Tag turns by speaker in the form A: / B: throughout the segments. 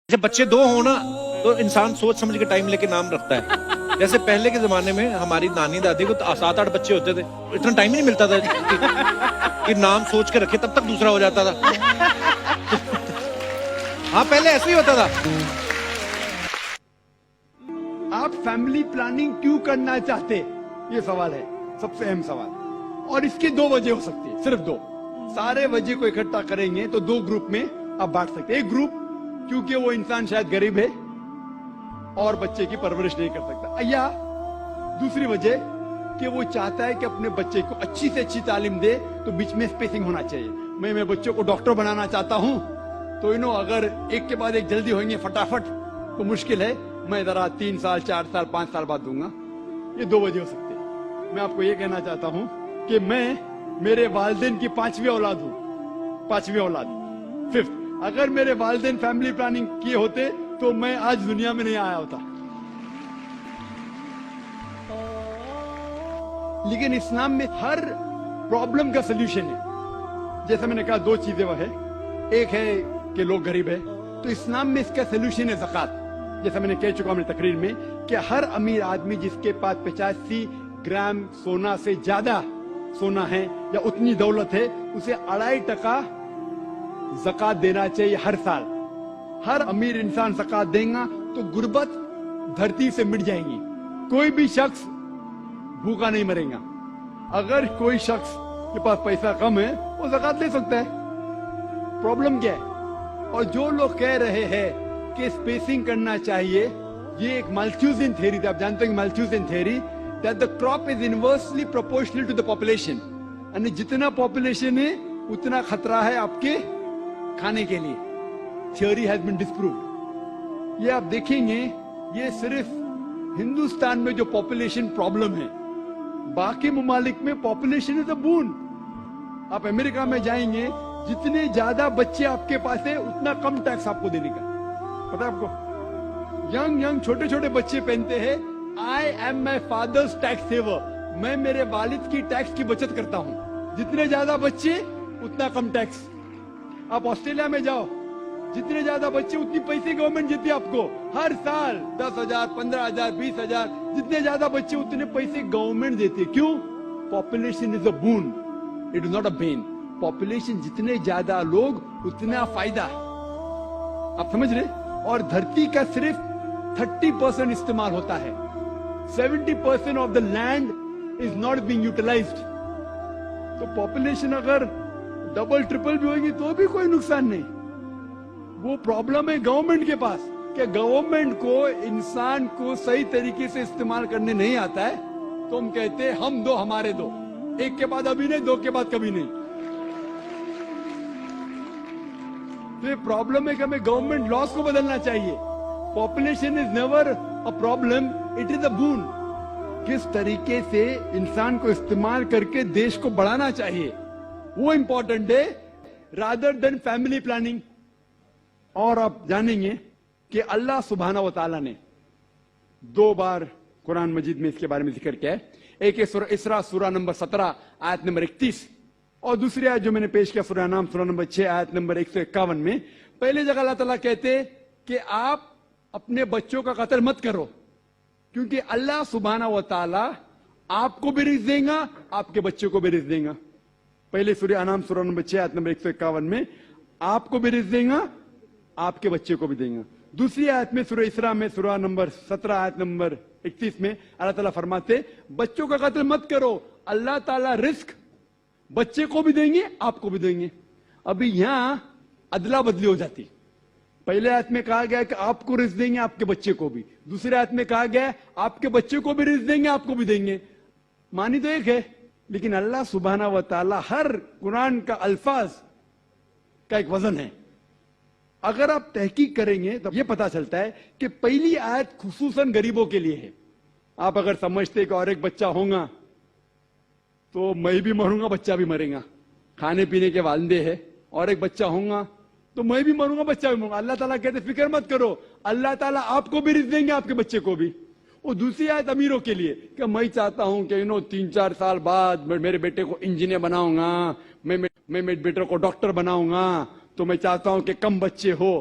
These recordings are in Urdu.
A: جب بچے دو ہوں نا تو انسان سوچ سمجھ کے ٹائم لے کے نام رکھتا ہے. جیسے پہلے کے زمانے میں ہماری نانی دادی کو 7-8 بچے ہوتے تھے, اتنا ٹائم ہی نہیں ملتا تھا کہ نام سوچ کے رکھے, تب تک دوسرا ہو جاتا تھا. ہاں پہلے ایسے ہی ہوتا تھا.
B: آپ فیملی پلاننگ کیوں کرنا چاہتے, یہ سوال ہے, سب سے اہم سوال. اور اس کی 2 وجہ ہو سکتی ہے, صرف 2. سارے وجہ کو اکٹھا کریں گے تو 2 گروپ میں آپ بانٹ سکتے ہیں. ایک گروپ کیونکہ وہ انسان شاید غریب ہے اور بچے کی پرورش نہیں کر سکتا, یا دوسری وجہ کہ وہ چاہتا ہے کہ اپنے بچے کو اچھی سے اچھی تعلیم دے, تو بیچ میں اسپیسنگ ہونا چاہیے. میں بچوں کو ڈاکٹر بنانا چاہتا ہوں تو اگر ایک کے بعد ایک جلدی ہوئیں گے فٹافٹ تو مشکل ہے, میں ذرا 3 سال 4 سال 5 سال بعد دوں گا. یہ 2 وجہ ہو سکتے ہیں. میں آپ کو یہ کہنا چاہتا ہوں کہ میں میرے والدین کی 5ویں اولاد ہوں, 5ویں اولاد, 5th. اگر میرے والدین فیملی پلاننگ کیے ہوتے تو میں آج دنیا میں نہیں آیا ہوتا. لیکن اسلام میں ہر پرابلم کا سلوشن ہے. جیسے میں نے کہا 2 چیزیں وہ ہے, ایک ہے کہ لوگ غریب ہے, تو اسلام میں اس کا سلوشن ہے زکات. جیسا میں نے کہہ چکا اپنی تقریر میں کہ ہر امیر آدمی جس کے پاس 85 گرام سونا سے زیادہ سونا ہے یا اتنی دولت ہے, اسے 2.5% زکات دینا چاہیے ہر سال. ہر امیر انسان زکات دے گا تو غربت دھرتی سے مٹ جائیں گی. کوئی بھی شخص بھوکا نہیں مرے گا. اگر کوئی شخص کے پاس پیسہ کم ہے وہ زکات لے سکتا ہے. پرابلم کیا ہے؟ اور جو لوگ کہہ رہے ہیں کہ اسپیسنگ کرنا چاہیے, یہ ایک مالتھیوزن تھیوری تھی. آپ جانتے ہیں کہ مالتھیوزن theory that the crop is inversely proportional to the population. یعنی جتنا پاپولیشن ہے اتنا خطرہ ہے آپ کے کھانے کے لیے. Theory has been disproved. یہ آپ دیکھیں گے, یہ صرف ہندوستان میں جو پاپولیشن پرابلم ہے, باقی ممالک میں پاپولیشن از a boon. آپ امریکہ میں جائیں گے, جتنے زیادہ بچے آپ کے پاس ہیں اتنا کم ٹیکس آپ کو دینے کا. پتا آپ کو, ینگ چھوٹے چھوٹے بچے پہنتے ہیں I am my father's tax saver. میں میرے والد کی ٹیکس کی بچت کرتا ہوں. جتنے زیادہ بچے اتنا کم ٹیکس. آپ آسٹریلیا میں جاؤ, جتنے زیادہ بچے اتنی پیسے گورنمنٹ دیتی ہے آپ کو ہر سال. 10,000 15,000 20,000, جتنے زیادہ بچے اتنے پیسے گورنمنٹ دیتی ہے. کیوں؟ Population is a bone, it is not a been. Population جتنے زیادہ لوگ اتنا فائدہ. آپ سمجھ رہے؟ اور دھرتی کا صرف 30% استعمال ہوتا ہے. 70% of the land is not being utilized. تو پاپولیشن اگر ڈبل ٹرپل بھی ہوگی تو بھی کوئی نقصان نہیں. وہ پرابلم ہے گورنمنٹ کے پاس کہ گورنمنٹ کو انسان کو صحیح طریقے سے استعمال کرنے نہیں آتا ہے. تو ہم کہتے ہیں ہم 2 ہمارے 2, ایک کے بعد ابھی نہیں, 2 کے بعد کبھی نہیں. تو یہ پرابلم ہے کہ ہمیں گورنمنٹ لاس کو بدلنا چاہیے. Population is never a problem, it is a bone. کس طریقے سے انسان کو استعمال کر کے دیش کو بڑھانا چاہیے وہ امپورٹنٹ ہے, رادر دین فیملی پلاننگ. اور آپ جانیں گے کہ اللہ سبحانہ و تعالیٰ نے 2 بار قرآن مجید میں اس کے بارے میں ذکر کیا ہے. ایک ہے سورہ اسراء سورہ نمبر 17 آیت نمبر 31, اور دوسری آیت جو میں نے پیش کیا سورہ انعام سورہ نمبر 6 آیت نمبر 151 میں. پہلے جگہ اللہ تعالیٰ کہتے کہ آپ اپنے بچوں کا قتل مت کرو, کیونکہ اللہ سبحانہ و تعالیٰ آپ کو بھی رزق دے گا, آپ کے بچوں کو بھی رزق دے گا. پہلے سورہ انعام سورہ نمبر 6 آیت نمبر 151 میں آپ کو بھی رزق دے گا, آپ کے بچے کو بھی دے گا. دوسری آیت میں سورہ اسراء میں سورہ نمبر 17 آیت نمبر 31 میں اللہ تعالیٰ فرماتے بچوں کا قتل مت کرو, اللہ تعالیٰ رزق بچے کو بھی دیں گے, آپ کو بھی دیں گے. ابھی یہاں ادلا بدلی ہو جاتی. پہلے آیت میں کہا گیا کہ آپ کو رزق دیں گے, آپ کے بچے کو بھی. دوسرے آیت میں کہا گیا آپ کے بچے کو بھی رزق دیں گے, آپ کو بھی دیں گے. معنی تو ایک ہے, لیکن اللہ سبحانہ و تعالی ہر قرآن کا الفاظ کا ایک وزن ہے. اگر آپ تحقیق کریں گے تو یہ پتا چلتا ہے کہ پہلی آیت خصوصاً غریبوں کے لیے ہے. آپ اگر سمجھتے کہ اور ایک بچہ ہوگا تو میں بھی مروں گا, بچہ بھی مرے گا, کھانے پینے کے والدے ہیں, اور ایک بچہ ہوگا تو میں بھی مروں گا, بچہ بھی مروں گا. اللہ تعالیٰ کہتے فکر مت کرو, اللہ تعالیٰ آپ کو بھی رزق دیں گے, آپ کے بچے کو بھی. اور دوسری آیت امیروں کے لیے کہ میں چاہتا ہوں کہ 3-4 سال بعد میں میرے بیٹے کو انجینئر بناؤں گا, میں میرے بیٹے کو ڈاکٹر بناؤں گا, تو میں چاہتا ہوں کہ کم بچے ہو.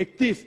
B: 31